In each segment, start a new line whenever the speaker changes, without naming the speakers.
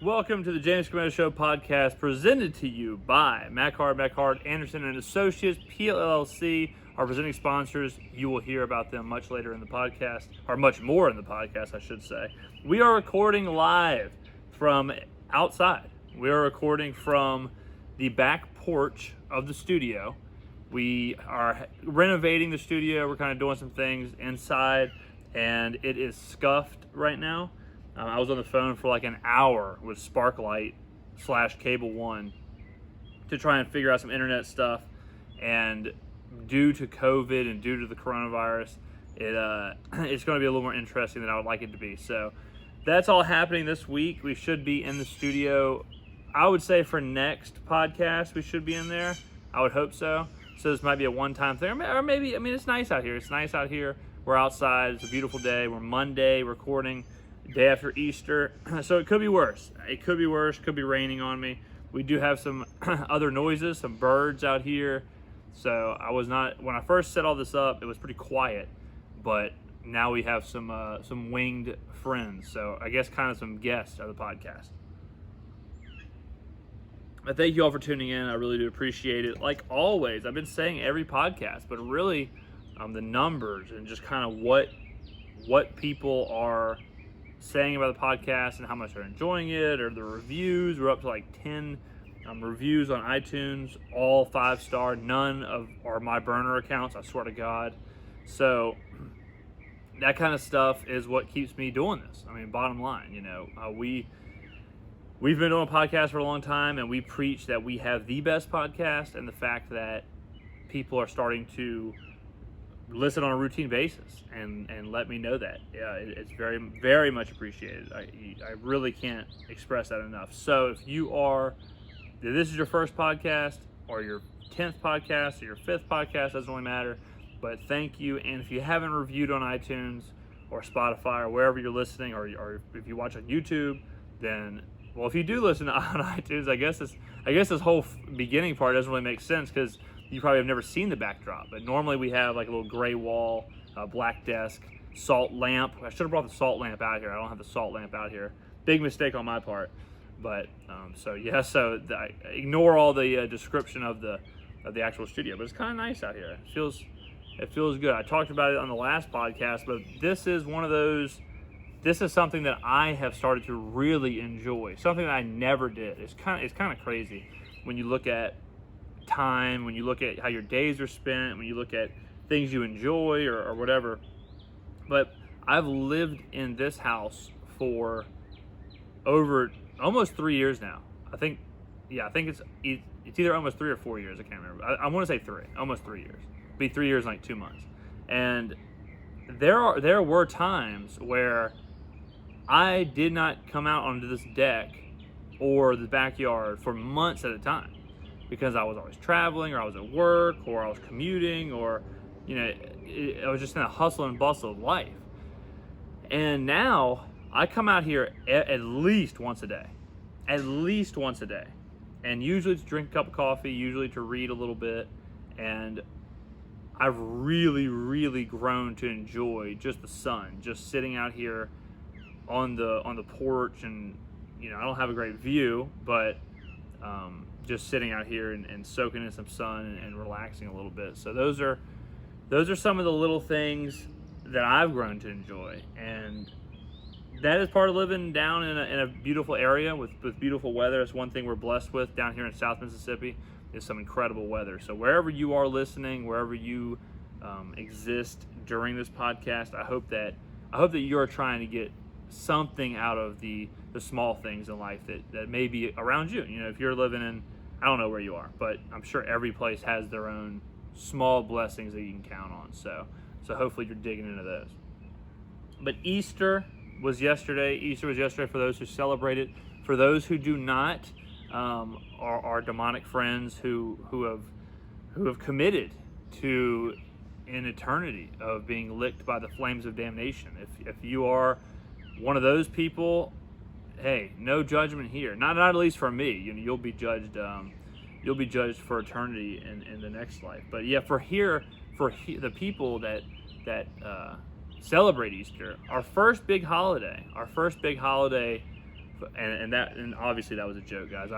Welcome to the James Skrmetta Show podcast, presented to you by Mac Anderson and Associates PLLC, our presenting sponsors. You will hear about them much later in the podcast, or much more in the podcast, I should say. We are recording live from outside. We are recording from the back porch of the studio. We are renovating the studio. We're kind of doing some things inside, and it is scuffed right now. I was on the phone for like an hour with Sparklight / Cable One to try and figure out some internet stuff. And due to COVID and due to the coronavirus, it's going to be a little more interesting than I would like it to be. So that's all happening this week. We should be in the studio. I would say for next podcast, we should be in there. I would hope so. So this might be a one-time thing. Or maybe, I mean, it's nice out here. It's nice out here. We're outside. It's a beautiful day. We're Monday recording. Day after Easter, so it could be worse. It could be worse. Could be raining on me. We do have some other noises, some birds out here. So I was not, when I first set all this up, it was pretty quiet, but now we have some winged friends. So I guess kind of some guests of the podcast. I thank you all for tuning in. I really do appreciate it. Like always, I've been saying every podcast, but really the numbers and just kind of what people are saying about the podcast and how much they're enjoying it, or the reviews. We're up to like 10 reviews on iTunes, all 5-star. None of are my burner accounts, I swear to God. So that kind of stuff is what keeps me doing this. I mean, bottom line, we've been doing a podcast for a long time, and we preach that we have the best podcast, and the fact that people are starting to listen on a routine basis and let me know that. Yeah, it's very, very much appreciated. I really can't express that enough. So if this is your first podcast or your 10th podcast or your 5th podcast, doesn't really matter, but thank you. And if you haven't reviewed on iTunes or Spotify or wherever you're listening, or if you watch on YouTube, then, well, if you do listen on iTunes, I guess this whole beginning part doesn't really make sense, because you probably have never seen the backdrop, but normally we have like a little gray wall, black desk, salt lamp. I should have brought the salt lamp out here. I don't have the salt lamp out here. Big mistake on my part. But ignore all the description of the actual studio. But it's kind of nice out here. It feels good. I talked about it on the last podcast, but this is one of those. This is something that I have started to really enjoy. Something that I never did. It's kind of crazy when you look at time, when you look at how your days are spent, when you look at things you enjoy or whatever. But I've lived in this house for over almost 3 years now. I think it's either almost 3 or 4 years. I can't remember. I want to say 3, almost 3 years. It'll be 3 years and like 2 months. And there were times where I did not come out onto this deck or the backyard for months at a time, because I was always traveling, or I was at work, or I was commuting, or I was just in a hustle and bustle of life. And now I come out here at least once a day, and usually to drink a cup of coffee, usually to read a little bit. And I've really, really grown to enjoy just the sun, just sitting out here on the porch. And I don't have a great view, but just sitting out here and soaking in some sun and relaxing a little bit. So those are some of the little things that I've grown to enjoy, and that is part of living down in a beautiful area with beautiful weather. It's one thing we're blessed with down here in South Mississippi, is some incredible weather. So wherever you are listening, wherever you exist during this podcast, I hope that you're trying to get something out of the small things in life that may be around you. If you're living in, I don't know where you are, but I'm sure every place has their own small blessings that you can count on. So hopefully you're digging into those. But Easter was yesterday. Easter was yesterday for those who celebrate it. For those who do not, our demonic friends who have committed to an eternity of being licked by the flames of damnation. If you are one of those people, hey, no judgment here. Not at least for me. You'll be judged. You'll be judged for eternity in the next life. But yeah, for the people that celebrate Easter, our first big holiday And obviously that was a joke, guys.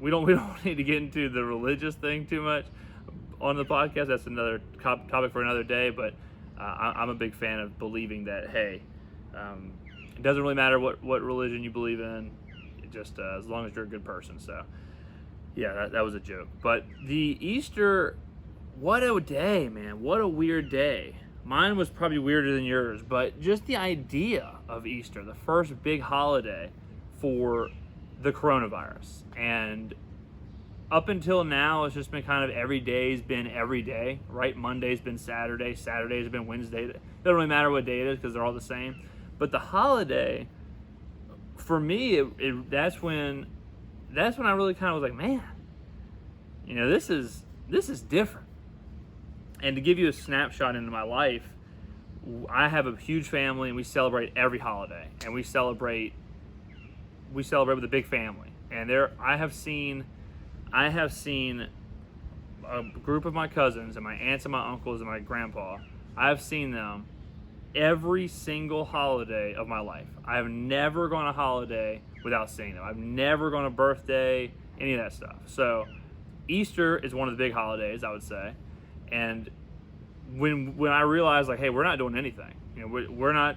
We don't need to get into the religious thing too much on the podcast. That's another topic for another day. But I'm a big fan of believing that, hey, it doesn't really matter what religion you believe in, it just as long as you're a good person. So yeah, that was a joke. But the Easter, what a day, man! What a weird day. Mine was probably weirder than yours, but just the idea of Easter, the first big holiday for the coronavirus. And up until now, it's just been kind of every day's been every day, right? Monday's been Saturday, Saturday's been Wednesday. It doesn't really matter what day it is because they're all the same. But the holiday, for me, that's when I really kind of was like, man, this is different. And to give you a snapshot into my life, I have a huge family, and we celebrate every holiday, and we celebrate with a big family. And I have seen a group of my cousins and my aunts and my uncles and my grandpa. I have seen them every single holiday of my life. I have never gone a holiday without seeing them. I've never gone a birthday, any of that stuff. So Easter is one of the big holidays, I would say. And when I realized, like, hey, we're not doing anything. We're not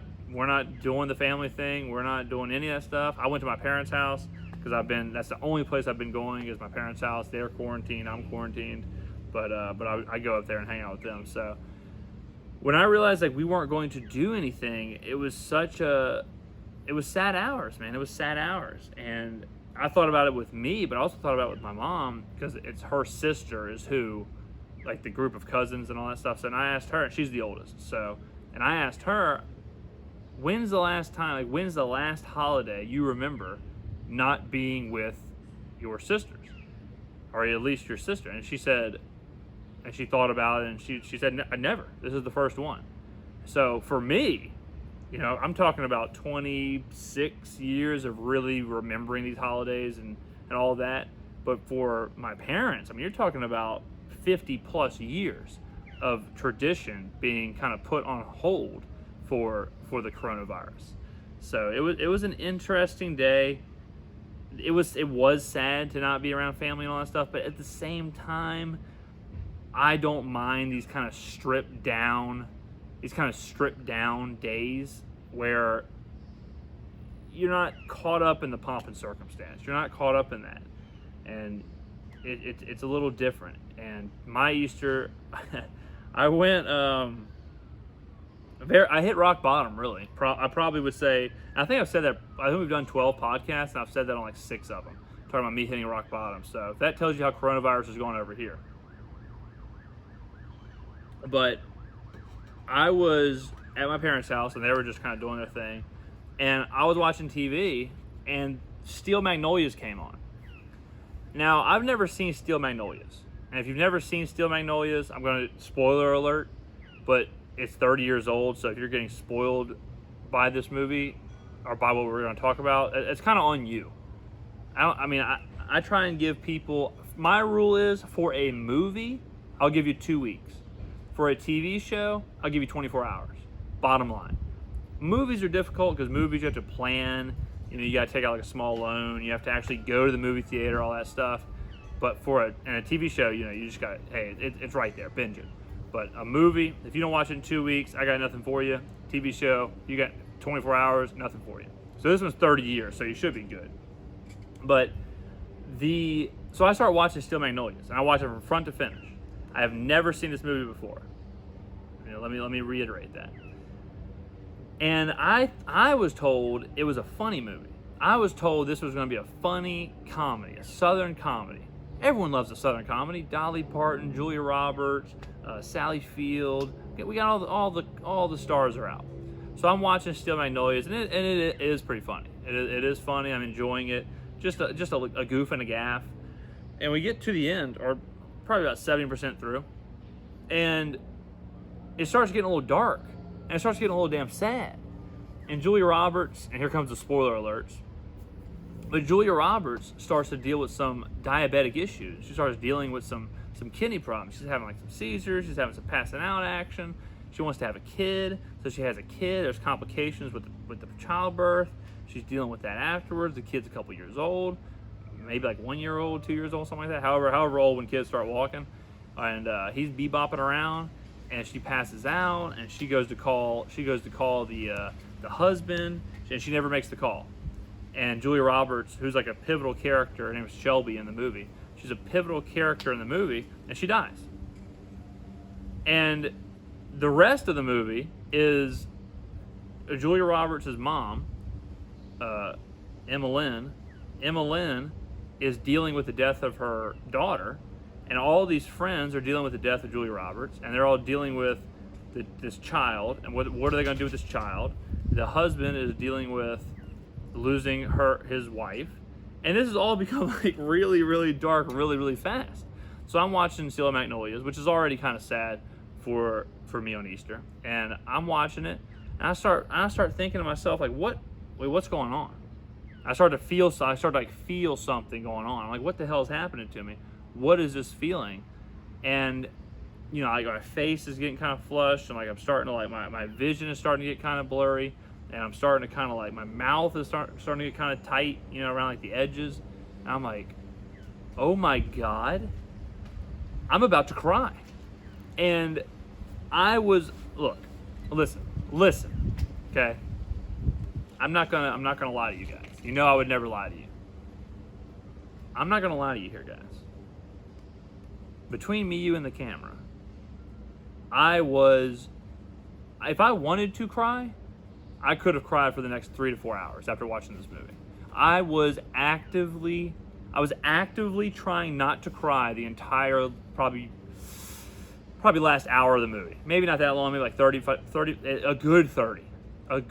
doing the family thing. We're not doing any of that stuff. I went to my parents' house because that's the only place I've been going is my parents' house. They're quarantined. I'm quarantined. But I go up there and hang out with them. So when I realized, like, we weren't going to do anything, it was sad hours, man. It was sad hours. And I thought about it with me, but I also thought about it with my mom because it's her sister is who, like, the group of cousins and all that stuff. So, and I asked her, and she's the oldest. And I asked her, when's the last holiday you remember not being with your sisters, or at least your sister? And she said, and she thought about it, and she said, never. This is the first one. So for me, I'm talking about 26 years of really remembering these holidays and all that. But for my parents, I mean, you're talking about 50 plus years of tradition being kind of put on hold for the coronavirus. So it was an interesting day. It was sad to not be around family and all that stuff, but at the same time, I don't mind these kind of stripped down days where you're not caught up in the pomp and circumstance. You're not caught up in that. And it's a little different. And my Easter, I went, I hit rock bottom, really. I probably would say, I think I've said that, I think we've done 12 podcasts, and I've said that on like 6 of them, talking about me hitting rock bottom. So that tells you how coronavirus is going over here. But I was at my parents' house, and they were just kind of doing their thing. And I was watching TV, and Steel Magnolias came on. Now, I've never seen Steel Magnolias. And if you've never seen Steel Magnolias, I'm going to, spoiler alert, but it's 30 years old, so if you're getting spoiled by this movie, or by what we're going to talk about, it's kind of on you. I try and give people, my rule is, for a movie, I'll give you 2 weeks. For a TV show, I'll give you 24 hours. Bottom line. Movies are difficult because movies you have to plan. You got to take out like a small loan. You have to actually go to the movie theater, all that stuff. But for a TV show, you just got, hey, it's right there, binge it. But a movie, if you don't watch it in 2 weeks, I got nothing for you. TV show, you got 24 hours, nothing for you. So this one's 30 years, so you should be good. But so I started watching Steel Magnolias, and I watched it from front to finish. I have never seen this movie before. Let me reiterate that. And I was told it was a funny movie. I was told this was going to be a funny comedy, a Southern comedy. Everyone loves a Southern comedy. Dolly Parton, Julia Roberts, Sally Field. We got all the stars are out. So I'm watching Steel Magnolias, and it is pretty funny. It is funny. I'm enjoying it. Just a goof and a gaff. And we get to the end, or probably about 70% through, and it starts getting a little dark, and it starts getting a little damn sad. And Julia Roberts, and here comes the spoiler alerts, but Julia Roberts starts to deal with some diabetic issues. She starts dealing with some kidney problems. She's having like some seizures. She's having some passing out action. She wants to have a kid, so she has a kid. There's complications with the childbirth. She's dealing with that afterwards. The kid's a couple years old, maybe like 1 year old, 2 years old, something like that. However old when kids start walking. And he's bebopping around, and she passes out, and she goes to call the husband, and she never makes the call. And Julia Roberts, who's like a pivotal character, her name is Shelby in the movie. She's a pivotal character in the movie, and she dies. And the rest of the movie is Julia Roberts' mom, Emma Lynn. Emma Lynn is dealing with the death of her daughter, and all these friends are dealing with the death of Julia Roberts, and they're all dealing with this child, and what are they going to do with this child? The husband is dealing with losing his wife, and this has all become like really, really dark, really, really fast. So I'm watching Seal of Magnolias, which is already kind of sad for me on Easter, and I'm watching it, and I start thinking to myself, like, what's going on? I start to feel something going on. I'm like, what the hell is happening to me? What is this feeling? And like my face is getting kind of flushed, and like I'm starting to like my vision is starting to get kind of blurry, and I'm starting to kind of like my mouth is starting to get kind of tight, around like the edges. And I'm like, oh my God, I'm about to cry. And listen, okay? I'm not gonna lie to you guys. I would never lie to you. I'm not gonna lie to you here, guys. Between me, you, and the camera, if I wanted to cry, I could have cried for the next 3 to 4 hours after watching this movie. I was actively trying not to cry the entire probably last hour of the movie. Maybe not that long, maybe like 30, a good 30, I'll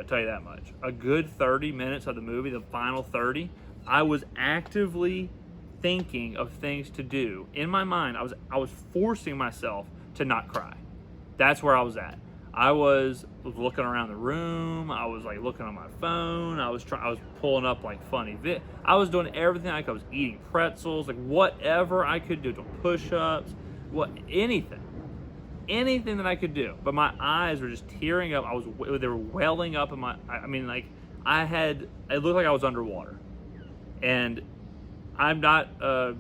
tell you that much. A good 30 minutes of the movie, the final 30, I was actively thinking of things to do. In my mind, I was forcing myself to not cry. That's where I was at. I was looking around the room. I was like looking on my phone. I was pulling up like funny I was doing everything I was eating pretzels, like whatever I could do, doing push-ups, anything that I could do. But my eyes were just tearing up. They were welling up in it looked like I was underwater. And I'm not a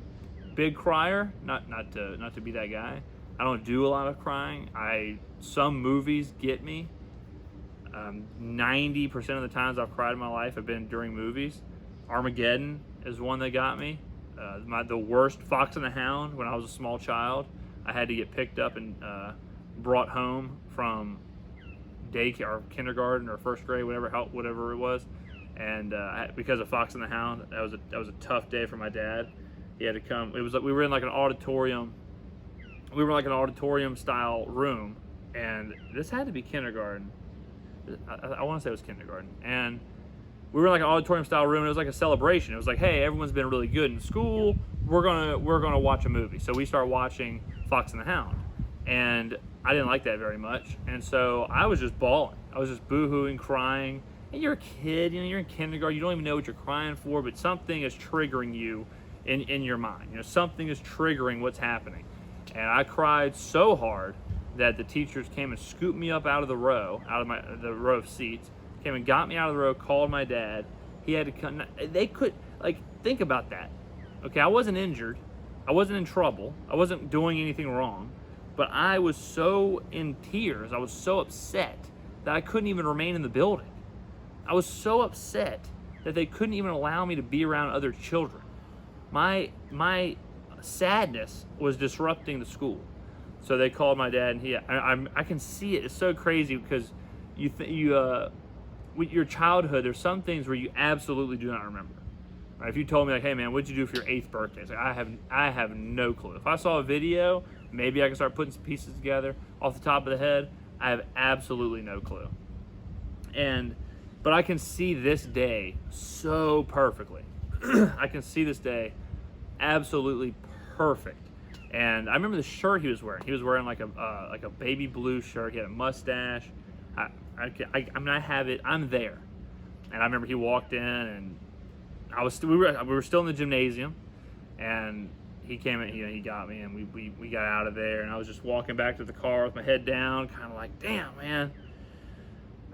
big crier, not to be that guy. I don't do a lot of crying. Some movies get me. 90% of the times I've cried in my life have been during movies. Armageddon is one that got me. The worst, Fox and the Hound, when I was a small child. I had to get picked up and brought home from daycare or kindergarten or first grade, whatever it was. And because of Fox and the Hound, that was a tough day for my dad. He had to come. It was like we were in like an auditorium. We were like an auditorium style room, and this had to be kindergarten. I want to say it was kindergarten, and we were in like an auditorium style room. And it was like a celebration. It was like, hey, everyone's been really good in school. We're gonna watch a movie. So we start watching Fox and the Hound, and I didn't like that very much, and so I was just bawling. I was just boo-hooing, crying. And you're a kid, you're in kindergarten. You don't even know what you're crying for, but something is triggering you in your mind. Something is triggering what's happening. And I cried so hard that the teachers came and scooped me up out of the row of seats, came and got me out of the row, called my dad. He had to come. They could, think about that. Okay, I wasn't injured. I wasn't in trouble. I wasn't doing anything wrong. But I was so in tears. I was so upset that I couldn't even remain in the building. I was so upset that they couldn't even allow me to be around other children. My sadness was disrupting the school. So they called my dad, and I can see it. It's so crazy because with your childhood, there's some things where you absolutely do not remember. Right? If you told me like, hey man, what'd you do for your 8th birthday? It's like, I have no clue. If I saw a video, maybe I can start putting some pieces together off the top of the head. I have absolutely no clue. But I can see this day so perfectly. I can see this day absolutely perfect. And I remember the shirt he was wearing. He was wearing like a baby blue shirt. He had a mustache. I'm there. And I remember he walked in, and we were still in the gymnasium, and he came in. He got me, and we got out of there. And I was just walking back to the car with my head down, kind of like, damn, man.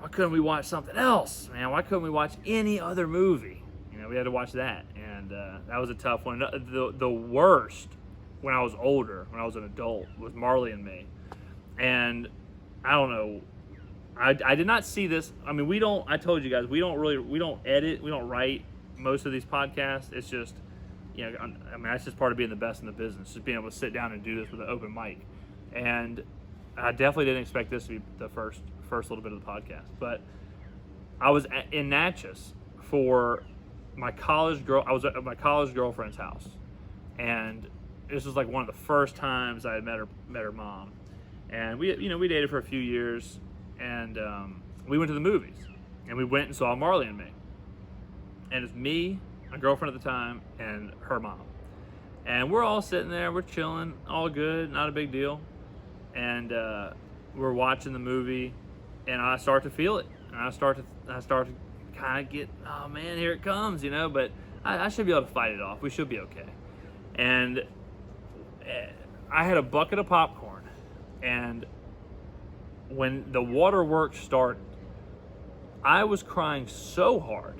why couldn't we watch something else, man? Why couldn't we watch any other movie? You know, we had to watch that, and that was a tough one. The worst when I was older, when I was an adult, was Marley and Me, and I don't know. I did not see this. I mean, I told you guys, we don't edit, we don't write most of these podcasts. It's just, you know, I mean, that's just part of being the best in the business, just being able to sit down and do this with an open mic. And I definitely didn't expect this to be the first little bit of the podcast. But I was in Natchez for my college girl. I was at my college girlfriend's house, and this was like one of the first times I had met her mom. And we dated for a few years. And we went to the movies, and we went and saw Marley and Me. And it's me, my girlfriend at the time, and her mom. And we're all sitting there, we're chilling, all good, not a big deal. And we're watching the movie, and I start to feel it. And I start to kind of get, oh man, here it comes, you know. But I should be able to fight it off. We should be okay. And I had a bucket of popcorn, and when the waterworks started, I was crying so hard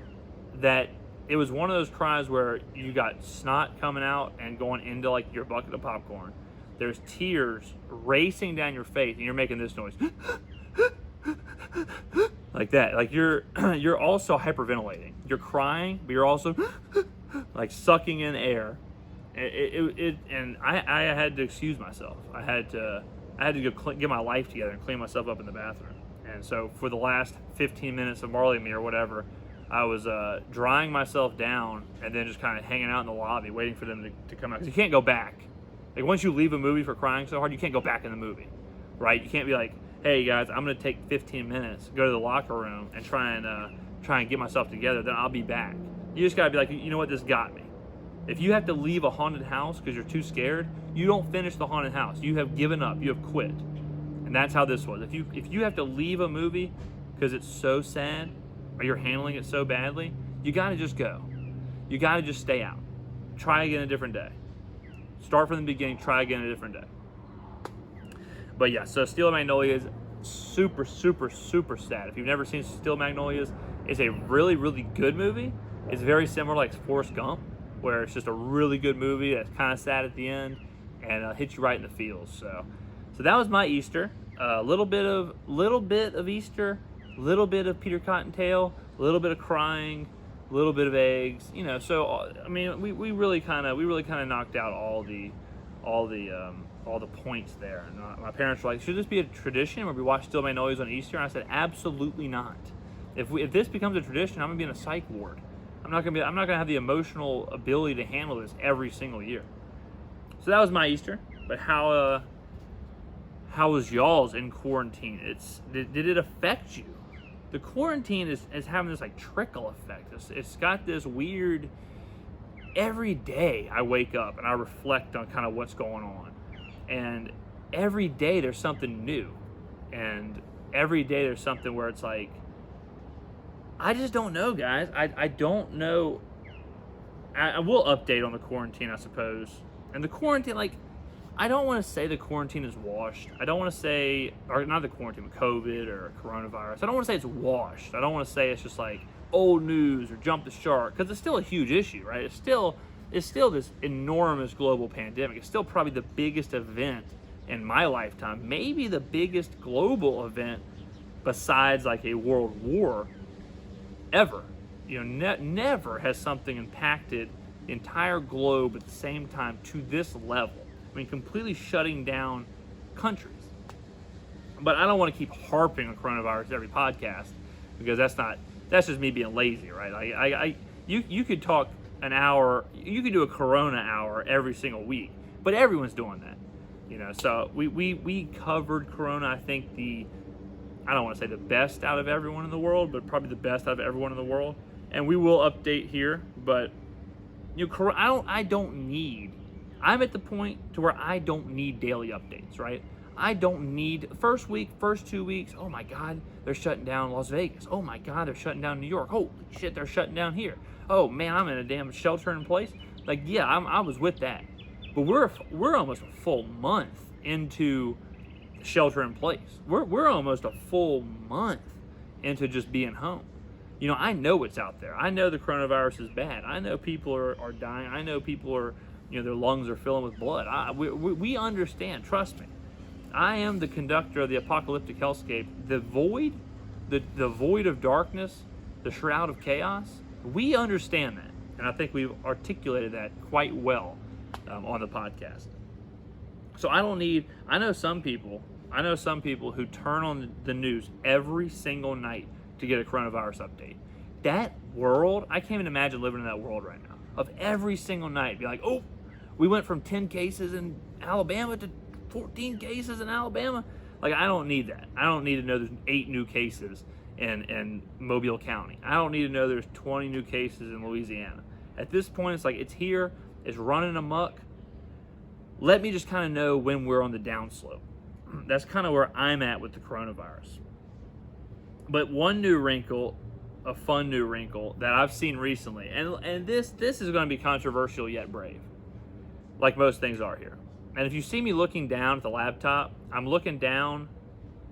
that it was one of those cries where you got snot coming out and going into like your bucket of popcorn. There's tears racing down your face, and you're making this noise like that. Like you're also hyperventilating. You're crying, but you're also like sucking in air. And I had to excuse myself. I had to go get my life together and clean myself up in the bathroom. And so for the last 15 minutes of Marley and Me or whatever, I was drying myself down and then just kind of hanging out in the lobby waiting for them to come out. Because you can't go back. Like once you leave a movie for crying so hard, you can't go back in the movie, right? You can't be like, hey guys, I'm going to take 15 minutes, go to the locker room and try and get myself together, then I'll be back. You just got to be like, you know what, this got me. If you have to leave a haunted house because you're too scared, you don't finish the haunted house. You have given up. You have quit. And that's how this was. If you have to leave a movie because it's so sad or you're handling it so badly, you got to just go. You got to just stay out. Try again a different day. Start from the beginning. Try again a different day. But yeah, so Steel Magnolias, super, super, super sad. If you've never seen Steel Magnolias, it's a really, really good movie. It's very similar like Forrest Gump, where it's just a really good movie that's kind of sad at the end and hits you right in the feels. So that was my Easter. A little bit of Easter, little bit of Peter Cottontail, a little bit of crying, a little bit of eggs. You know, so I mean, we really kind of knocked out all the points there. And my parents were like, should this be a tradition where we watch Steel Magnolias on Easter? And I said, absolutely not. If this becomes a tradition, I'm gonna be in a psych ward. I'm not gonna have the emotional ability to handle this every single year. So that was my Easter. But how was y'all's in quarantine? Did it affect you? The quarantine is having this like trickle effect. It's got this weird. Every day I wake up and I reflect on kind of what's going on, and every day there's something new, and every day there's something where it's like, I just don't know, guys. I don't know. I will update on the quarantine, I suppose. And the quarantine, like, I don't want to say the quarantine is washed. I don't want to say, or not the quarantine, but COVID or coronavirus. I don't want to say it's washed. I don't want to say it's just like old news or jump the shark, because it's still a huge issue, right? It's still this enormous global pandemic. It's still probably the biggest event in my lifetime, maybe the biggest global event besides like a world war ever. You know, never has something impacted the entire globe at the same time to this level. I mean, completely shutting down countries. But I don't want to keep harping on coronavirus every podcast, because that's just me being lazy, right? You could talk an hour, you could do a Corona hour every single week, but everyone's doing that, you know. So we covered Corona. I think I don't want to say the best out of everyone in the world, but probably the best out of everyone in the world. And we will update here, but you know, I'm at the point to where I don't need daily updates, right? I don't need first 2 weeks. Oh my God, they're shutting down Las Vegas. Oh my God, they're shutting down New York. Holy shit, they're shutting down here. Oh man, I'm in a damn shelter in place. Like, yeah, I was with that, but we're almost a full month into shelter in place. We're almost a full month into just being home. You know, I know what's out there. I know the coronavirus is bad. I know people are dying. I know people are, you know, their lungs are filling with blood. We understand. Trust me. I am the conductor of the apocalyptic hellscape. The void, the void of darkness, the shroud of chaos. We understand that, and I think we've articulated that quite well on the podcast. So I know some people who turn on the news every single night to get a coronavirus update. That world, I can't even imagine living in that world right now. Of every single night, be like, oh, we went from 10 cases in Alabama to 14 cases in Alabama. Like, I don't need that. I don't need to know there's 8 new cases in Mobile County. I don't need to know there's 20 new cases in Louisiana. At this point, it's like, it's here, it's running amok. Let me just kind of know when we're on the downslope. That's kind of where I'm at with the coronavirus. But one new wrinkle, a fun new wrinkle that I've seen recently, and this is going to be controversial yet brave, like most things are here. And if you see me looking down at the laptop, I'm looking down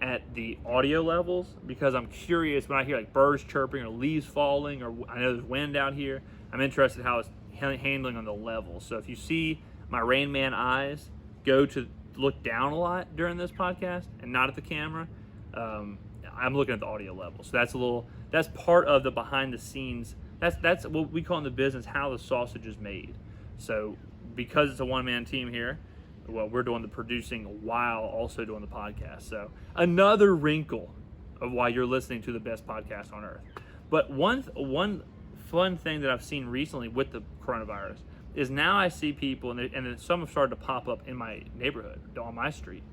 at the audio levels because I'm curious when I hear like birds chirping or leaves falling, or I know there's wind out here. I'm interested how it's handling on the levels. So if you see my Rain Man eyes go to look down a lot during this podcast and not at the camera, I'm looking at the audio level. So that's part of the behind the scenes. That's what we call in the business how the sausage is made. So because it's a one-man team here, well, we're doing the producing while also doing the podcast. So another wrinkle of why you're listening to the best podcast on earth. But one fun thing that I've seen recently with the coronavirus is now I see people, and some have started to pop up in my neighborhood, on my street,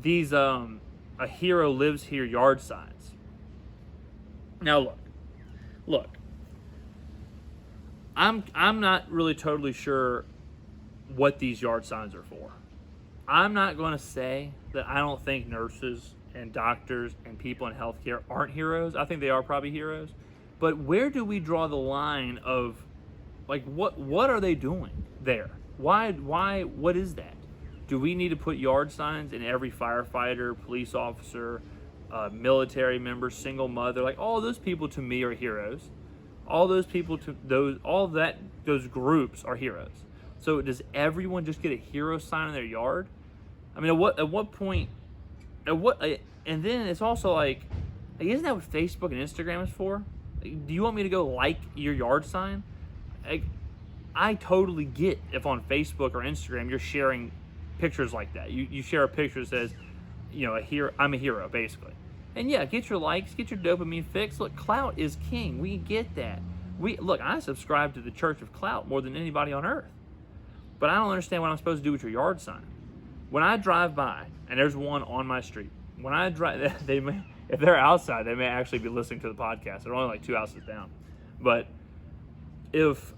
these a hero lives here yard signs. Now look, I'm not really totally sure what these yard signs are for. I'm not going to say that I don't think nurses and doctors and people in healthcare aren't heroes. I think they are probably heroes. But where do we draw the line of, like, what are they doing there? Why, what is that? Do we need to put yard signs in every firefighter, police officer, military member, single mother? Like, all those people to me are heroes. All those people those groups are heroes. So does everyone just get a hero sign in their yard? I mean, at what point, and then it's also like, isn't that what Facebook and Instagram is for? Like, do you want me to go like your yard sign? Like, I totally get if on Facebook or Instagram you're sharing pictures like that. You share a picture that says, you know, I'm a hero, basically. And yeah, get your likes, get your dopamine fix. Look, clout is king. We get that. I subscribe to the Church of Clout more than anybody on earth. But I don't understand what I'm supposed to do with your yard sign. When I drive by, and there's one on my street, when I drive, if they're outside, they may actually be listening to the podcast. They're only like 2 houses down. But if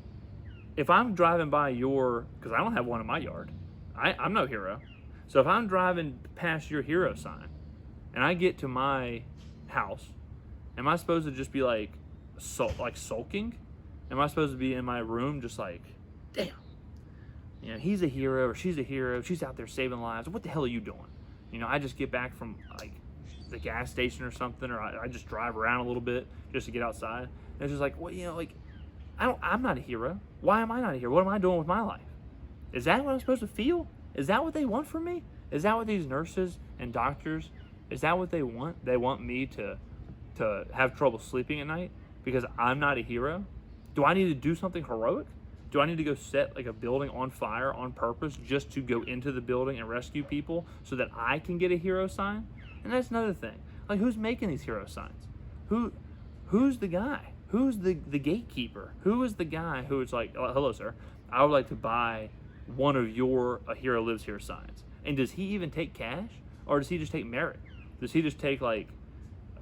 I'm driving by because I don't have one in my yard, I'm no hero. So if I'm driving past your hero sign, and I get to my house, am I supposed to just be like sulking? Am I supposed to be in my room just like, damn, you know, he's a hero or she's a hero, she's out there saving lives. What the hell are you doing? You know, I just get back from like the gas station or something, or I just drive around a little bit just to get outside. And it's just like, well, you know, like, I'm not a hero. Why am I not a hero? What am I doing with my life? Is that what I'm supposed to feel? Is that what they want from me? Is that what these nurses and doctors, is that what they want? They want me to have trouble sleeping at night because I'm not a hero? Do I need to do something heroic? Do I need to go set like a building on fire on purpose just to go into the building and rescue people so that I can get a hero sign? And that's another thing. Like, who's making these hero signs? Who's the guy? Who's the gatekeeper? Who is the guy who is like, oh, hello, sir, I would like to buy one of your A Hero Lives Here signs. And does he even take cash? Or does he just take merit? Does he just take like,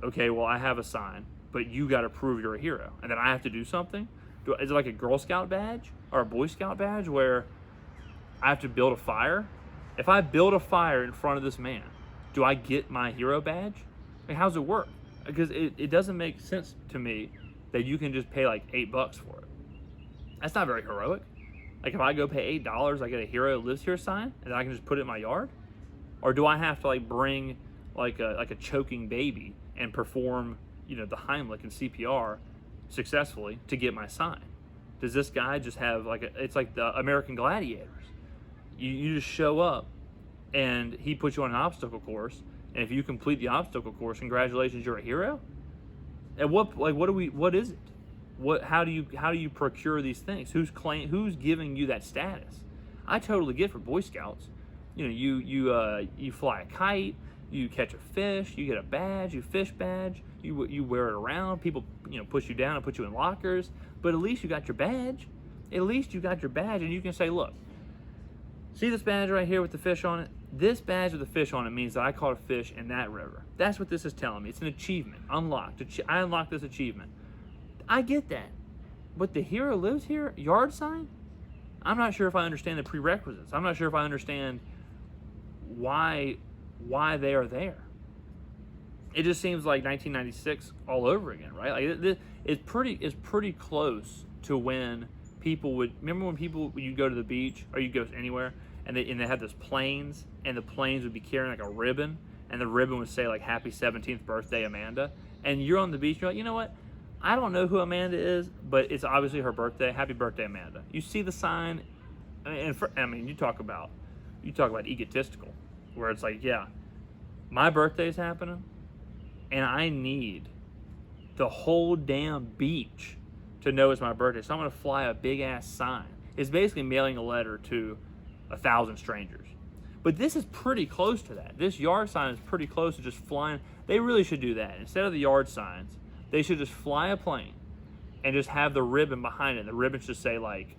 okay, well, I have a sign, but you got to prove you're a hero. And then I have to do something? Is it like a Girl Scout badge or a Boy Scout badge where I have to build a fire? If I build a fire in front of this man, do I get my hero badge? Like, how's it work? Because it doesn't make sense to me that you can just pay like $8 for it. That's not very heroic. Like, if I go pay $8, I get a Hero Lives Here sign, and then I can just put it in my yard? Or do I have to like bring like a choking baby and perform the Heimlich and CPR successfully to get my sign? Does this guy just have it's like the American Gladiators? You just show up and he puts you on an obstacle course, and if you complete the obstacle course, congratulations, you're a hero. And what is it? How do you procure these things? Who's giving you that status? I totally get for Boy Scouts. You fly a kite, you catch a fish, you get a badge, you fish badge, you wear it around. People push you down and put you in lockers, but at least you got your badge. At least you got your badge, and you can say, look, see this badge right here with the fish on it? This badge with the fish on it means that I caught a fish in that river. That's what this is telling me. It's an achievement unlocked. I unlocked this achievement. I get that, but the hero lives here yard sign? I'm not sure if I understand the prerequisites. I'm not sure if I understand why they are there. It just seems like 1996 all over again, right? Like it's pretty close to when people would remember when you'd go to the beach or you'd go anywhere and they had those planes, and the planes would be carrying like a ribbon, and the ribbon would say like "Happy 17th birthday, Amanda." And you're on the beach, you're like, you know what? I don't know who Amanda is, but it's obviously her birthday. Happy birthday, Amanda. You see the sign, and you talk about egotistical, where it's like, yeah, my birthday's happening, and I need the whole damn beach to know it's my birthday. So I'm gonna fly a big ass sign. It's basically mailing a letter to 1,000 strangers. But this is pretty close to that. This yard sign is pretty close to just flying. They really should do that. Instead of the yard signs, they should just fly a plane and just have the ribbon behind it. The ribbon should say like,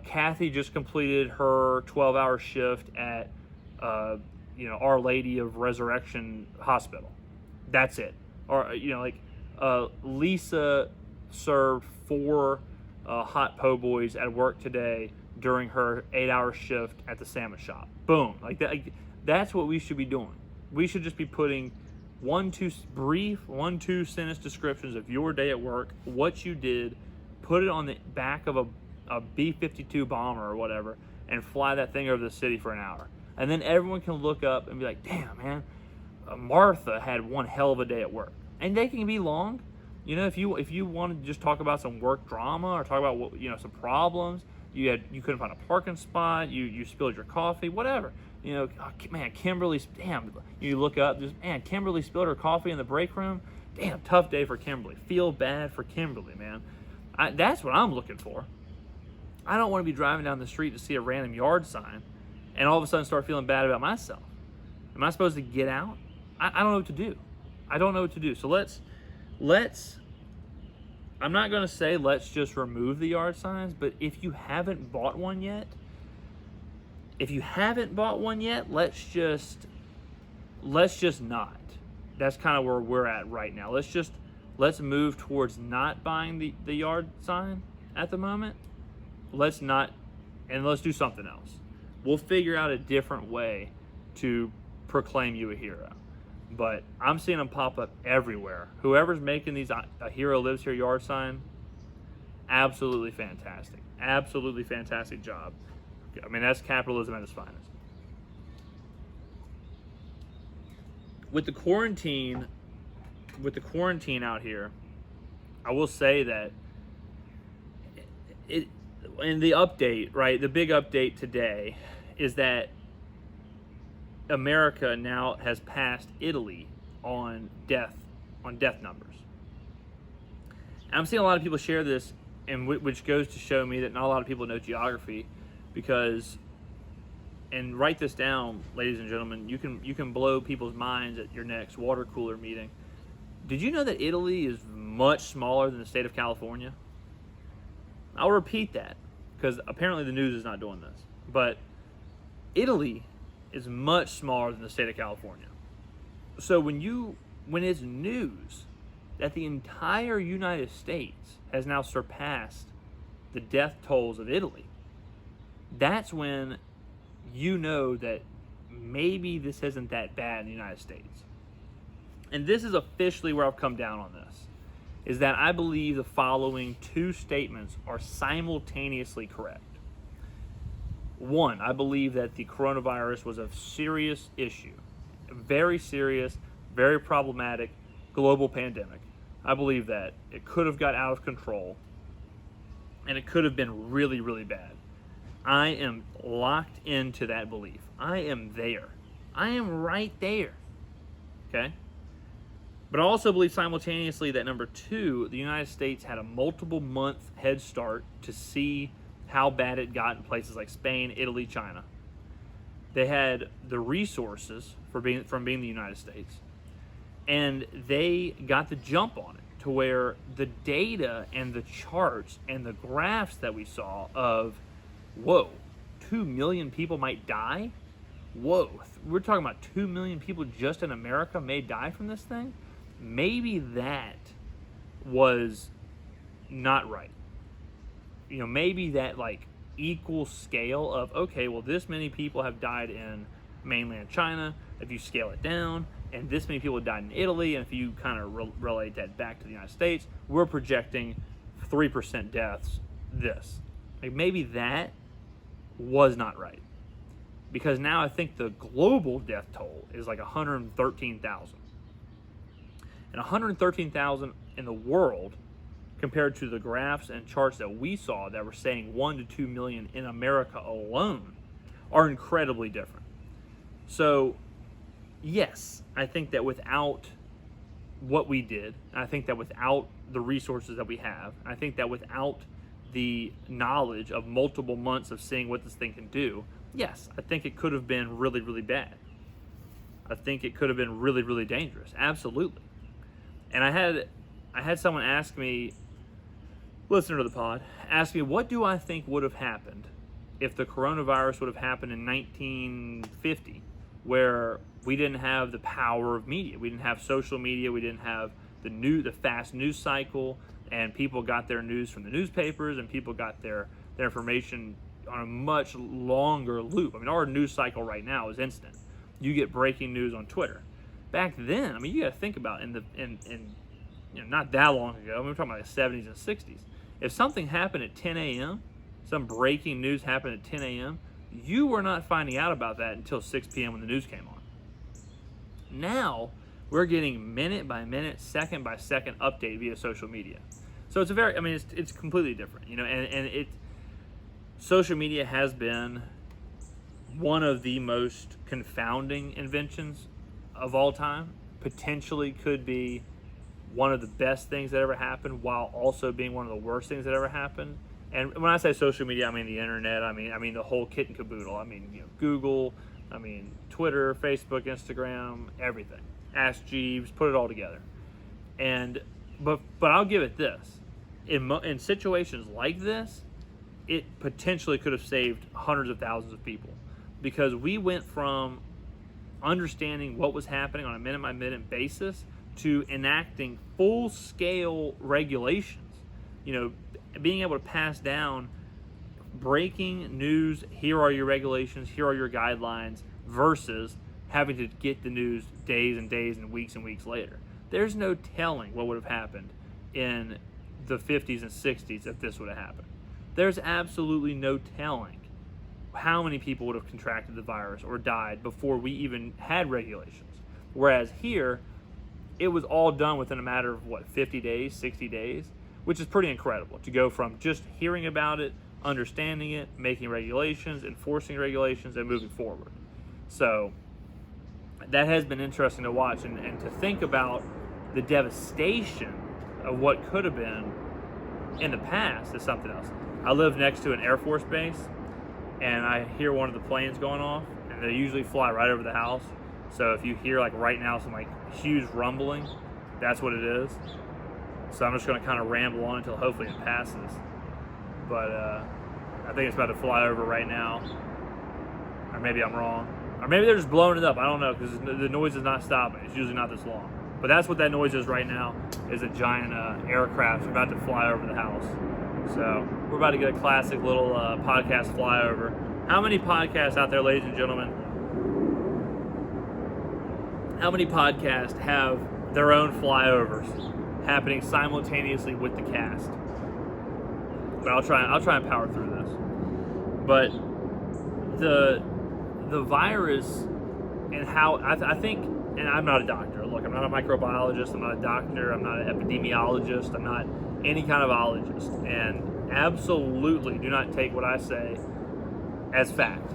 Kathy just completed her 12-hour shift at Our Lady of Resurrection Hospital. That's it. Or Lisa served 4 hot po' boys at work today during her 8-hour shift at the salmon shop. Boom. Like that. That's what we should be doing. We should just be putting 1-2 sentence descriptions of your day at work, what you did, put it on the back of a B-52 bomber or whatever, and fly that thing over the city for an hour. And then everyone can look up and be like, damn, man, Martha had one hell of a day at work. And they can be long. If you want to just talk about some work drama or talk about some problems, you couldn't find a parking spot, you spilled your coffee, whatever. Man, Kimberly, damn, you look up, Kimberly spilled her coffee in the break room. Damn, tough day for Kimberly. Feel bad for Kimberly, man. That's what I'm looking for. I don't want to be driving down the street to see a random yard sign and all of a sudden start feeling bad about myself. Am I supposed to get out? I don't know what to do. I don't know what to do. So let's I'm not going to say let's just remove the yard signs, but if you haven't bought one yet, let's just not. That's kind of where we're at right now. Let's move towards not buying the yard sign at the moment. Let's do something else. We'll figure out a different way to proclaim you a hero. But I'm seeing them pop up everywhere. Whoever's making these "A Hero Lives Here" yard sign, absolutely fantastic. Absolutely fantastic job. I mean, that's capitalism at its finest. With the quarantine out here, I will say that in the update, right, the big update today is that America now has passed Italy on death numbers. And I'm seeing a lot of people share this, and which goes to show me that not a lot of people know geography, because, and write this down, ladies and gentlemen, you can blow people's minds at your next water cooler meeting. Did you know that Italy is much smaller than the state of California? I'll repeat that, because apparently the news is not doing this. But Italy is much smaller than the state of California. So when it's news that the entire United States has now surpassed the death tolls of Italy, that's when you know that maybe this isn't that bad in the United States. And this is officially where I've come down on this, is that I believe the following 2 statements are simultaneously correct. 1, I believe that the coronavirus was a serious issue, very serious, very problematic, global pandemic. I believe that it could have got out of control, and it could have been really, really bad. I am locked into that belief. I am there. I am right there. Okay? But I also believe simultaneously that number two, the United States had a multiple month head start to see how bad it got in places like Spain, Italy, China. They had the resources from being the United States, and they got the jump on it to where the data and the charts and the graphs that we saw of, whoa, 2 million people might die? Whoa, we're talking about 2 million people just in America may die from this thing? Maybe that was not right. You know, maybe that like equal scale of, okay, well, this many people have died in mainland China. If you scale it down, and this many people died in Italy, and if you kind of relate that back to the United States, we're projecting 3% deaths. This, like, maybe that was not right, because now I think the global death toll is like 113,000. And 113,000 in the world compared to the graphs and charts that we saw that were saying 1 to 2 million in America alone are incredibly different. So, yes, I think that without what we did, I think that without the resources that we have, I think that without the knowledge of multiple months of seeing what this thing can do, yes, I think it could have been really, really bad. I think it could have been really, really dangerous. Absolutely. And I had someone ask me, listener to the pod, ask me, what do I think would have happened if the coronavirus would have happened in 1950, where we didn't have the power of media, we didn't have social media, we didn't have the fast news cycle, and people got their news from the newspapers, and people got their information on a much longer loop. I mean, our news cycle right now is instant. You get breaking news on Twitter. Back then, I mean, you got to think about in you know, not that long ago. I mean, we're talking about the 70s and 60s. If something happened at 10 a.m., some breaking news happened at 10 a.m., you were not finding out about that until 6 p.m. when the news came on. Now, we're getting minute by minute, second by second update via social media. So it's it's completely different, you know, and social media has been one of the most confounding inventions of all time. Potentially could be one of the best things that ever happened, while also being one of the worst things that ever happened. And when I say social media, I mean the internet. I mean the whole kit and caboodle. I mean, you know, Google. I mean Twitter, Facebook, Instagram, everything. Ask Jeeves, put it all together. But I'll give it this: in situations like this, it potentially could have saved hundreds of thousands of people, because we went from understanding what was happening on a minute-by-minute basis to enacting full-scale regulations. You know, being able to pass down breaking news, here are your regulations, here are your guidelines, versus having to get the news days and days and weeks later. There's no telling what would have happened in the 50s and 60s if this would have happened. There's absolutely no telling how many people would have contracted the virus or died before we even had regulations. Whereas here, it was all done within a matter of, 50 days, 60 days, which is pretty incredible to go from just hearing about it, understanding it, making regulations, enforcing regulations, and moving forward. So that has been interesting to watch, and to think about the devastation of what could have been in the past is something else. I live next to an Air Force base, and I hear one of the planes going off, and they usually fly right over the house. So if you hear, like right now, some like huge rumbling, that's what it is. So I'm just going to kind of ramble on until hopefully it passes. But I think it's about to fly over right now. Or maybe I'm wrong. Or maybe they're just blowing it up. I don't know, because the noise is not stopping. It's usually not this long. But that's what that noise is right now, is a giant aircraft about to fly over the house. So we're about to get a classic little podcast flyover. How many podcasts out there, ladies and gentlemen? How many podcasts have their own flyovers happening simultaneously with the cast? But I'll try and power through this. But the virus, and how I think, and I'm not a doctor. Look, Look, I'm not a microbiologist, I'm not a doctor, I'm not an epidemiologist, I'm not any kind of ologist. And absolutely do not take what I say as fact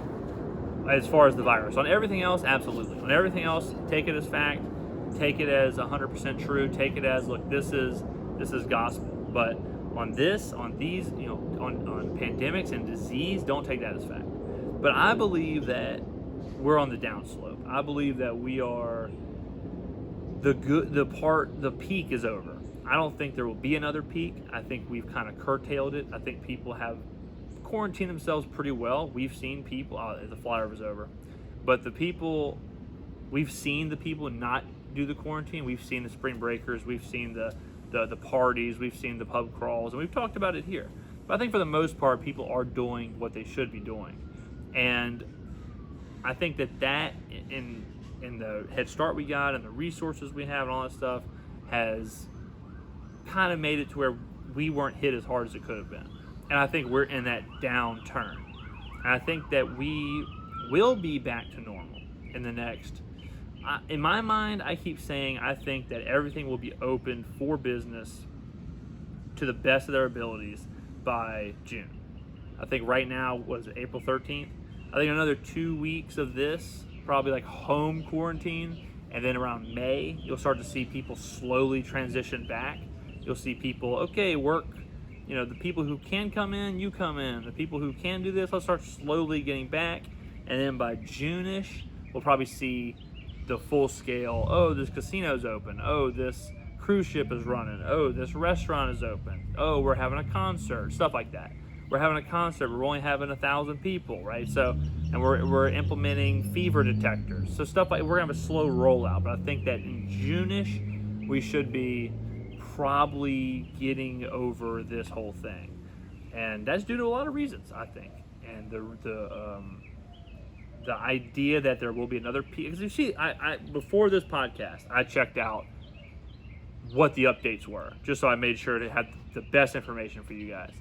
as far as the virus. On everything else, absolutely. On everything else, take it as fact, take it as 100% true, take it as, look, this is gospel. But on these, on pandemics and disease, don't take that as fact. But I believe that we're on the downslope. I believe that we are the peak is over. I don't think there will be another peak. I think we've kind of curtailed it. I think people have quarantined themselves pretty well. We've seen people, the flyover's over, but we've seen the people not do the quarantine. We've seen the spring breakers. We've seen the parties. We've seen the pub crawls, and we've talked about it here. But I think for the most part, people are doing what they should be doing. And I think that in the head start we got and the resources we have and all that stuff has kind of made it to where we weren't hit as hard as it could have been. And I think we're in that downturn. And I think that we will be back to normal in the next, in my mind, I keep saying I think that everything will be open for business to the best of their abilities by June. I think right now, was it April 13th? I think another 2 weeks of this, probably like home quarantine, and then around May, you'll start to see people slowly transition back. You'll see people, okay, work, the people who can come in, you come in. The people who can do this, let's start slowly getting back. And then by June-ish, we'll probably see the full scale, oh, this casino's open. Oh, this cruise ship is running. Oh, this restaurant is open. Oh, we're having a concert, stuff like that. We're having a concert, we're only having 1,000 people, right? So, and we're implementing fever detectors. So stuff like, we're gonna have a slow rollout, but I think that in June-ish, we should be probably getting over this whole thing. And that's due to a lot of reasons, I think. And the idea that there will be another peak, because you see, I before this podcast, I checked out what the updates were, just so I made sure to have the best information for you guys.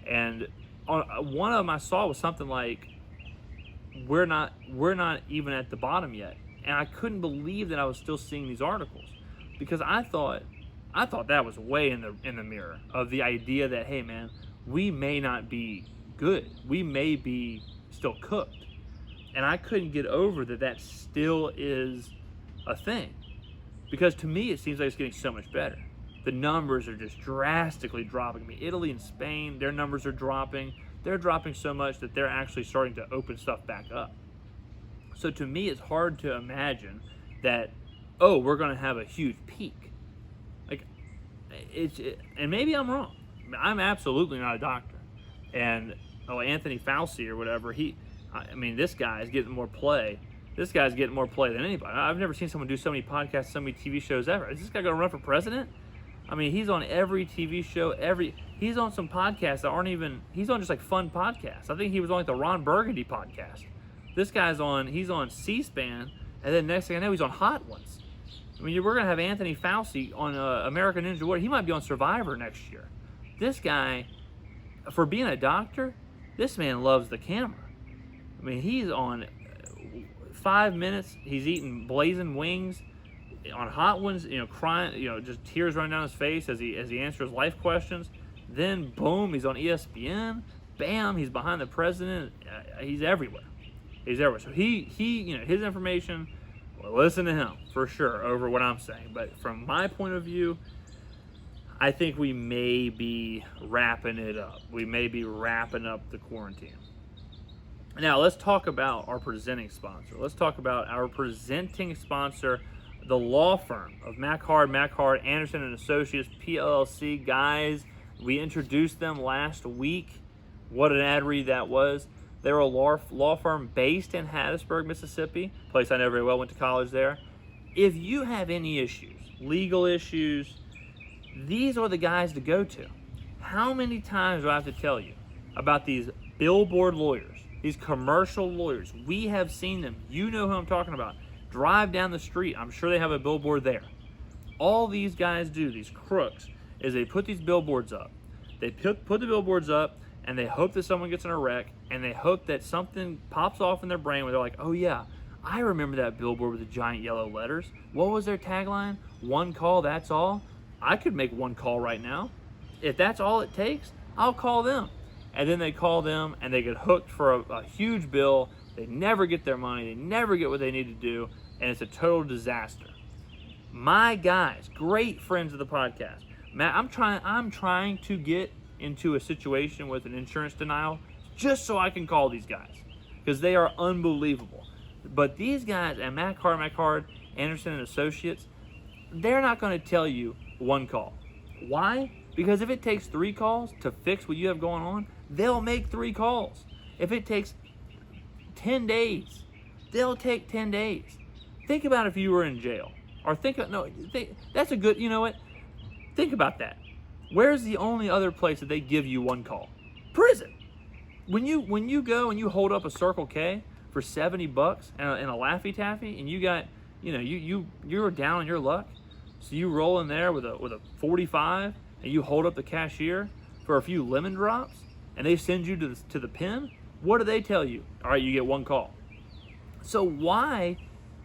And on one of them I saw was something like, we're not even at the bottom yet. And I couldn't believe that I was still seeing these articles, because I thought that was way in the mirror of the idea that, hey man, we may not be good. We may be still cooked. And I couldn't get over that still is a thing. Because to me, it seems like it's getting so much better. The numbers are just drastically dropping. I mean, Italy and Spain, their numbers are dropping. They're dropping so much that they're actually starting to open stuff back up. So to me, it's hard to imagine that, oh, we're going to have a huge peak. Like, and maybe I'm wrong. I'm absolutely not a doctor. And Anthony Fauci or whatever, this guy is getting more play. This guy's getting more play than anybody. I've never seen someone do so many podcasts, so many TV shows ever. Is this guy going to run for president? I mean, he's on every TV show, he's on some podcasts that aren't even, he's on just like fun podcasts. I think he was on like the Ron Burgundy podcast. This guy's he's on C-SPAN, and then next thing I know, he's on Hot Ones. I mean, we're going to have Anthony Fauci on American Ninja Warrior. He might be on Survivor next year. This guy, for being a doctor, this man loves the camera. I mean, he's on 5 minutes, he's eating blazing wings, on Hot Ones, crying, just tears running down his face as he answers life questions. Then boom, he's on ESPN. Bam, he's behind the president. He's everywhere. So he his information, listen to him for sure over what I'm saying. But from my point of view, I think we may be wrapping it up. We may be wrapping up the quarantine. Now let's talk about our presenting sponsor. Let's talk about our presenting sponsor, the law firm of Mackhard, Anderson and Associates, PLLC. Guys, we introduced them last week. What an ad read that was. They're a law firm based in Hattiesburg, Mississippi, place I know very well, went to college there. If you have any issues, legal issues, these are the guys to go to. How many times do I have to tell you about these billboard lawyers, these commercial lawyers? We have seen them. You know who I'm talking about. Drive down the street, I'm sure they have a billboard there. All these guys do, these crooks, is they put these billboards up. They put the billboards up, and they hope that someone gets in a wreck, and they hope that something pops off in their brain where they're like, oh yeah, I remember that billboard with the giant yellow letters. What was their tagline? One call, that's all. I could make one call right now. If that's all it takes, I'll call them. And then they call them and they get hooked for a huge bill. They never get their money. They never get what they need to do. And it's a total disaster. My guys, great friends of the podcast. Matt, I'm trying to get into a situation with an insurance denial just so I can call these guys, because they are unbelievable. But these guys at Matt Card, Anderson and Associates, they're not going to tell you one call. Why? Because if it takes 3 calls to fix what you have going on, they'll make 3 calls. If it takes 10 days, they'll take 10 days. Think about if you were in jail. Or that's a good, you know what? Think about that. Where's the only other place that they give you one call? Prison. When you go and you hold up a Circle K for $70 and a Laffy Taffy, and you got, you're down on your luck, so you roll in there with a 45 and you hold up the cashier for a few lemon drops, and they send you to the pen. What do they tell you? All right, you get one call. So why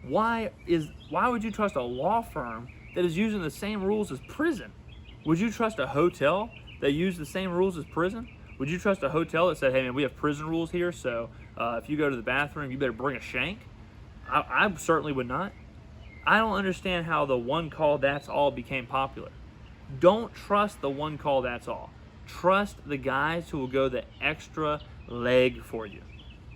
would you trust a law firm that is using the same rules as prison? Would you trust a hotel that used the same rules as prison? Would you trust a hotel that said, hey man, we have prison rules here, so if you go to the bathroom, you better bring a shank? I certainly would not. I don't understand how the one call that's all became popular. Don't trust the one call that's all. Trust the guys who will go the extra leg for you.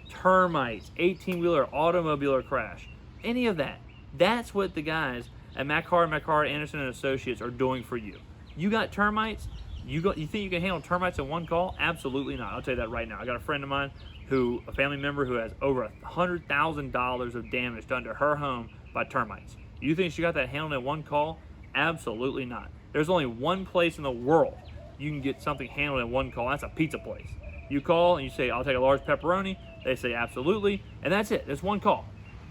Termites, 18-wheeler, automobile crash, any of that. That's what the guys at Matt Card, Anderson and Associates are doing for you. You got termites? You think you can handle termites in one call? Absolutely not. I'll tell you that right now. I got a friend of mine a family member who has over $100,000 of damage done to her home by termites. You think she got that handled in one call? Absolutely not. There's only one place in the world you can get something handled in one call. That's a pizza place. You call and you say, I'll take a large pepperoni. They say absolutely, and that's it. There's one call.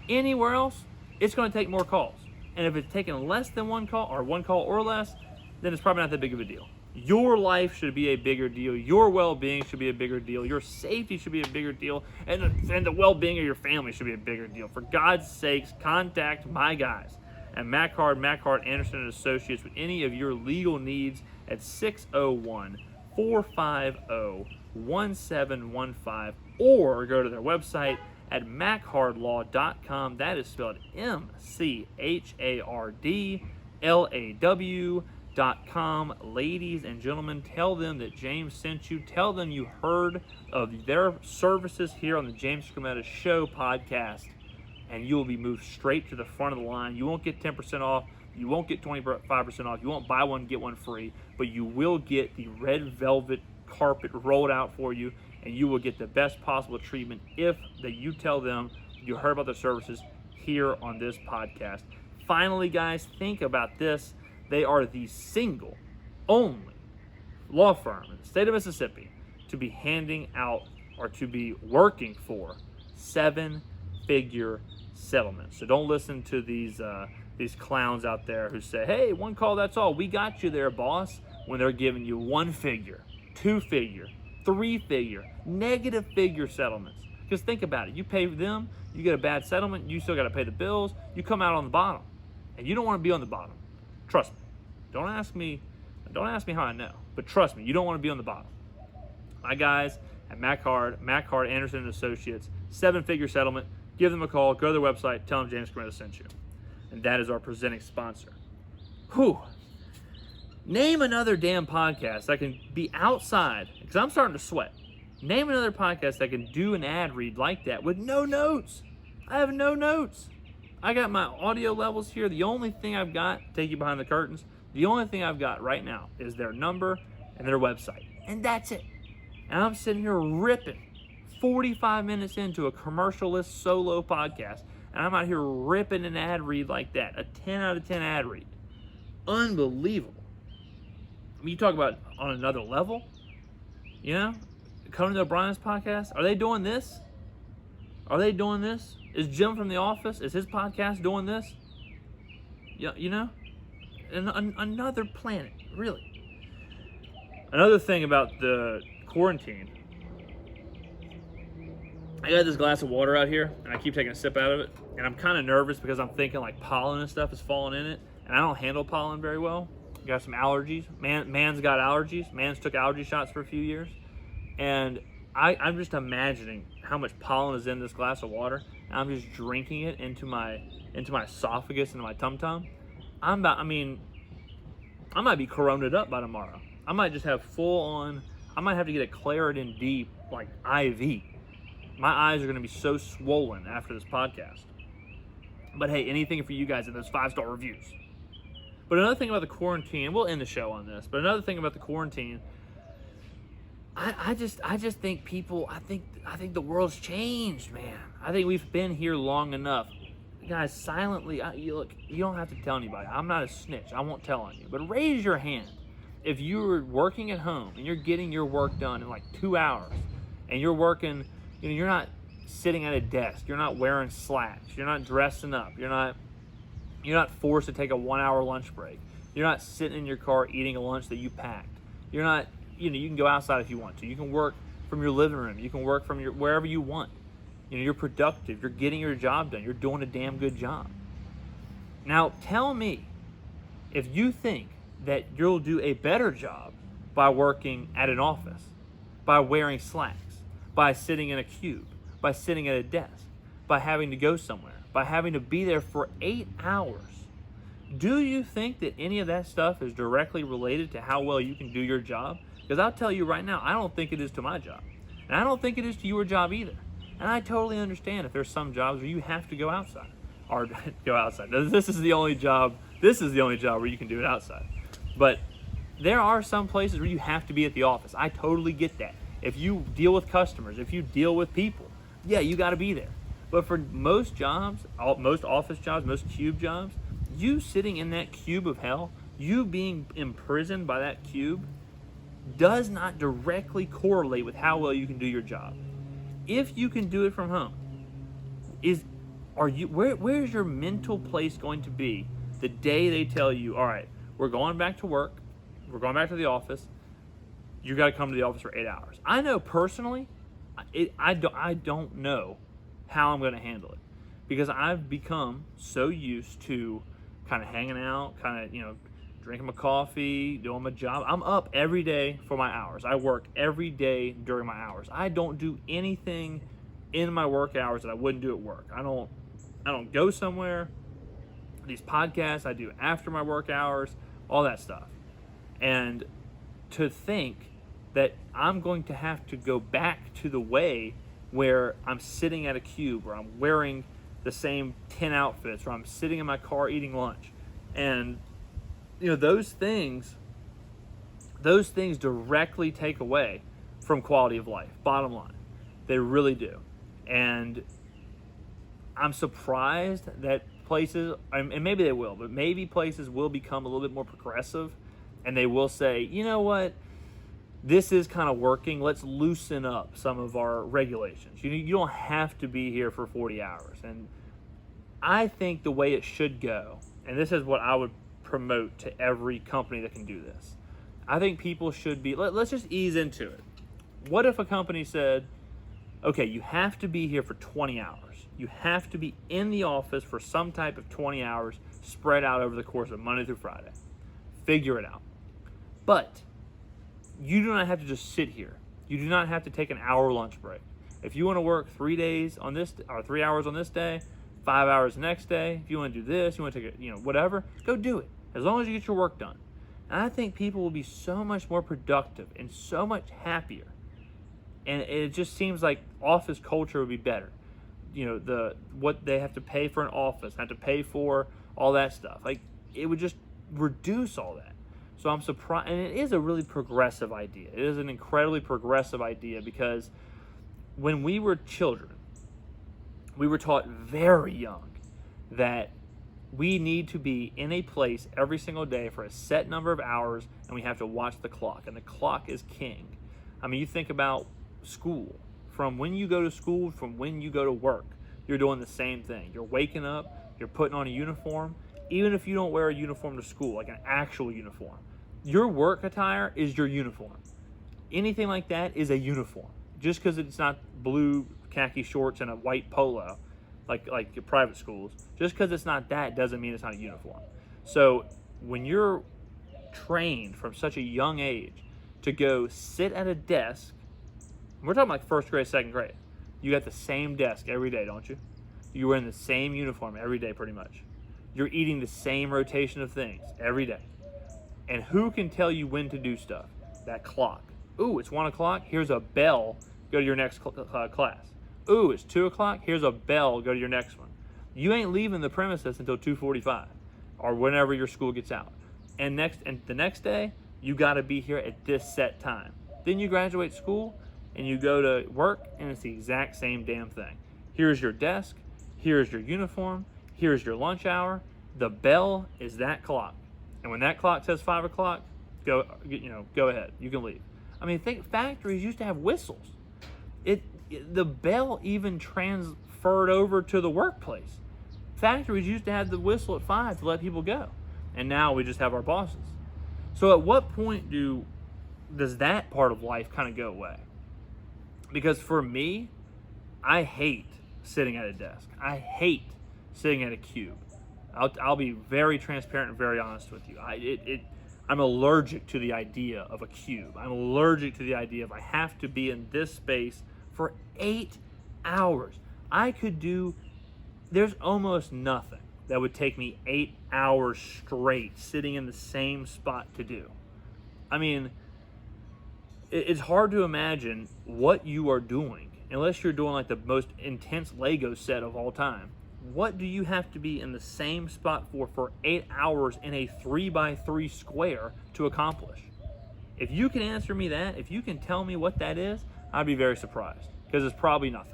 Anywhere else, it's going to take more calls. And if it's taking less than one call or less, then it's probably not that big of a deal. Your life should be a bigger deal. Your well-being should be a bigger deal. Your safety should be a bigger deal. And the well-being of your family should be a bigger deal. For God's sakes, contact my guys at Matt Card, Anderson and Associates with any of your legal needs at 601-450-1715, or go to their website at MacHardLaw.com. That is spelled MCHARDLAW.com. Ladies and gentlemen, tell them that James sent you. Tell them you heard of their services here on the James Skrmetta Show podcast, and you will be moved straight to the front of the line. You won't get 10% off. You won't get 25% off. You won't buy one, get one free, but you will get the red velvet carpet rolled out for you, and you will get the best possible treatment if you tell them you heard about the services here on this podcast. Finally, guys, think about this. They are the single, only law firm in the state of Mississippi to be handing out or to be working for 7-figure settlements. So don't listen to these clowns out there who say, hey, one call, that's all. We got you there, boss, when they're giving you 1-figure, 2-figure, 3-figure, negative figure settlements. Because think about it. You pay them, you get a bad settlement, you still got to pay the bills, you come out on the bottom. And you don't want to be on the bottom. Trust me. Don't ask me how I know. But trust me, you don't want to be on the bottom. My guys at Matt Card, Anderson and Associates, 7-figure settlement. Give them a call, go to their website, tell them James Skrmetta sent you. And that is our presenting sponsor. Whew. Name another damn podcast that can be outside, because I'm starting to sweat. Name another podcast that can do an ad read like that with no notes. I have no notes. I got my audio levels here. The only thing I've got, take you behind the curtains, the only thing I've got right now is their number and their website. And that's it. And I'm sitting here ripping 45 minutes into a commercialless solo podcast, and I'm out here ripping an ad read like that. A 10 out of 10 ad read. Unbelievable. I mean, you talk about on another level, Conan O'Brien's podcast. Are they doing this? Is Jim from The Office, is his podcast doing this? Another planet, really. Another thing about the quarantine I got this glass of water out here, and I keep taking a sip out of it, and I'm kind of nervous because I'm thinking like pollen and stuff is falling in it, and I don't handle pollen very well. Got some allergies. Man's got allergies. Man's took allergy shots for a few years, and I'm just imagining how much pollen is in this glass of water, and I'm just drinking it into my esophagus, into my tum-tum. I might be coroned up by tomorrow. I might just have I might have to get a Claritin D, like, IV. My eyes are going to be so swollen after this podcast. But hey, anything for you guys in those 5-star reviews. But another thing about the quarantine, we'll end the show on this, but another thing about the quarantine, I just think I think the world's changed, man. I think we've been here long enough. Guys, silently, you don't have to tell anybody. I'm not a snitch. I won't tell on you. But raise your hand if you're working at home and you're getting your work done in like 2 hours, and you're working, you're not sitting at a desk, you're not wearing slacks, you're not dressing up, you're not forced to take a 1-hour lunch break, you're not sitting in your car eating a lunch that you packed, you're not, you can go outside if you want to, you can work from your living room, you can work from wherever you want. You're productive, you're getting your job done, you're doing a damn good job. Now tell me if you think that you'll do a better job by working at an office, by wearing slacks, by sitting in a cube, by sitting at a desk, by having to go somewhere, by having to be there for 8 hours. Do you think that any of that stuff is directly related to how well you can do your job? Because I'll tell you right now, I don't think it is to my job. And I don't think it is to your job either. And I totally understand if there's some jobs where you have to go outside. Or go outside. This is the only job where you can do it outside. But there are some places where you have to be at the office. I totally get that. If you deal with customers, if you deal with people, yeah, you got to be there. But for most jobs, most office jobs, most cube jobs, you sitting in that cube of hell, you being imprisoned by that cube, does not directly correlate with how well you can do your job. If you can do it from home, where's your mental place going to be the day they tell you, all right, we're going back to work, we're going back to the office, you got to come to the office for 8 hours. I know personally, I don't know how I'm going to handle it, because I've become so used to kind of hanging out, kind of, drinking my coffee, doing my job. I'm up every day for my hours. I work every day during my hours. I don't do anything in my work hours that I wouldn't do at work. I don't go somewhere. These podcasts I do after my work hours, all that stuff. And to think that I'm going to have to go back to the way where I'm sitting at a cube, or I'm wearing the same 10 outfits, or I'm sitting in my car eating lunch, and those things directly take away from quality of life, bottom line. They really do. And I'm surprised that places, and maybe they will, but maybe places will become a little bit more progressive, and they will say, you know what, this is kind of working, let's loosen up some of our regulations. You don't have to be here for 40 hours. And I think the way it should go, and this is what I would promote to every company that can do this, I think people should be, let's just ease into it. What if a company said, okay, you have to be here for 20 hours. You have to be in the office for some type of 20 hours spread out over the course of Monday through Friday. Figure it out. But you do not have to just sit here. You do not have to take an hour lunch break. If you want to work 3 days on this, or 3 hours on this day, 5 hours the next day, if you want to do this, you want to take it, whatever, go do it. As long as you get your work done. And I think people will be so much more productive and so much happier. And it just seems like office culture would be better. What they have to pay for an office, have to pay for all that stuff. Like, it would just reduce all that. So I'm surprised, and it is a really progressive idea. It is an incredibly progressive idea, because when we were children, we were taught very young that we need to be in a place every single day for a set number of hours, and we have to watch the clock, and the clock is king. I mean, you think about school. From when you go to school, from when you go to work, you're doing the same thing. You're waking up, you're putting on a uniform, even if you don't wear a uniform to school, like an actual uniform. Your work attire is your uniform. Anything like that is a uniform. Just because it's not blue khaki shorts and a white polo, like your private schools. Just because it's not that doesn't mean it's not a uniform. So when you're trained from such a young age to go sit at a desk, we're talking like first grade, second grade. You got the same desk every day, don't you? You wear in the same uniform every day, pretty much. You're eating the same rotation of things every day. And who can tell you when to do stuff? That clock. Ooh, it's 1 o'clock. Here's a bell. Go to your next class. Ooh, it's 2 o'clock. Here's a bell. Go to your next one. You ain't leaving the premises until 2:45 or whenever your school gets out. And the next day, you got to be here at this set time. Then you graduate school and you go to work, and it's the exact same damn thing. Here's your desk. Here's your uniform. Here's your lunch hour. The bell is that clock. And when that clock says 5 o'clock, go ahead. You can leave. I mean, think factories used to have whistles. The bell even transferred over to the workplace. Factories used to have the whistle at 5 to let people go. And now we just have our bosses. So at what point does that part of life kind of go away? Because for me, I hate sitting at a desk. I hate sitting at a cube. I'll be very transparent and very honest with you. I'm allergic to the idea of a cube. I'm allergic to the idea of I have to be in this space for 8 hours. There's almost nothing that would take me 8 hours straight sitting in the same spot to do. I mean, it's hard to imagine what you are doing unless you're doing like the most intense Lego set of all time. What do you have to be in the same spot for 8 hours in a 3x3 square to accomplish? If you can answer me that, if you can tell me what that is, I'd be very surprised, because it's probably nothing.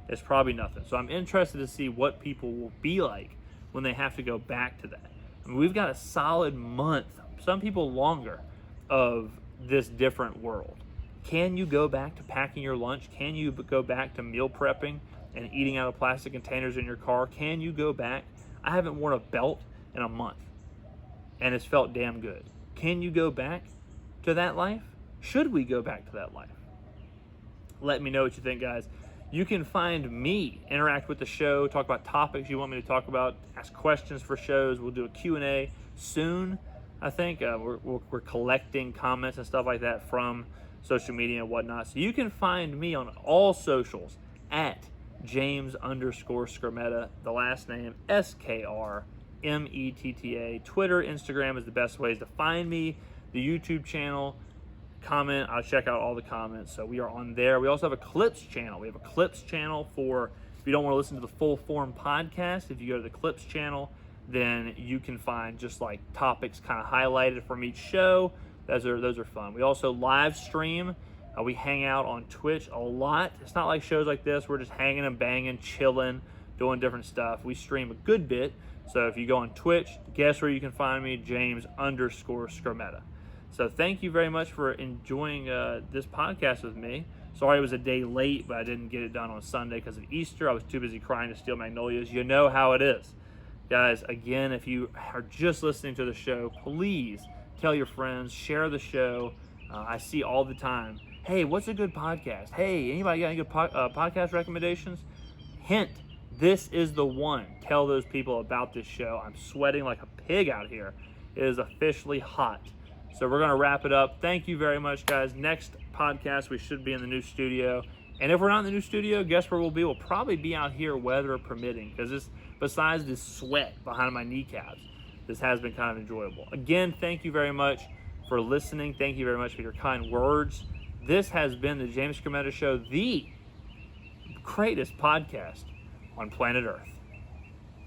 It's probably nothing. So I'm interested to see what people will be like when they have to go back to that. I mean, we've got a solid month, some people longer, of this different world. Can you go back to packing your lunch? Can you go back to meal prepping and eating out of plastic containers in your car? Can you go back? I haven't worn a belt in a month, and it's felt damn good. Can you go back to that life? Should we go back to that life? Let me know what you think, guys. You can find me, interact with the show, talk about topics you want me to talk about, ask questions for shows. We'll do a Q&A soon, I think. We're collecting comments and stuff like that from social media and whatnot. So you can find me on all socials at James_Skrmetta, the last name Skrmetta. Twitter, Instagram is the best ways to find me. The YouTube channel, comment, I'll check out all the comments. So we are on there. We also have a Clips channel. We have a Clips channel for, if you don't want to listen to the full form podcast, if you go to the Clips channel, then you can find just like topics kind of highlighted from each show. Those are fun. We also live stream. We hang out on Twitch a lot. It's not like shows like this. We're just hanging and banging, chilling, doing different stuff. We stream a good bit. So if you go on Twitch, guess where you can find me? James_Skrmetta. So thank you very much for enjoying this podcast with me. Sorry it was a day late, but I didn't get it done on Sunday because of Easter. I was too busy crying to steal Magnolias. You know how it is. Guys, again, if you are just listening to the show, please tell your friends, share the show. I see all the time, hey, what's a good podcast? Hey, anybody got any good podcast recommendations? Hint, this is the one. Tell those people about this show. I'm sweating like a pig out here. It is officially hot. So we're going to wrap it up. Thank you very much, guys. Next podcast, we should be in the new studio. And if we're not in the new studio, guess where we'll be? We'll probably be out here, weather permitting, because besides this sweat behind my kneecaps, this has been kind of enjoyable. Again, thank you very much for listening. Thank you very much for your kind words. This has been the James Skrmetta Show, the greatest podcast on planet Earth.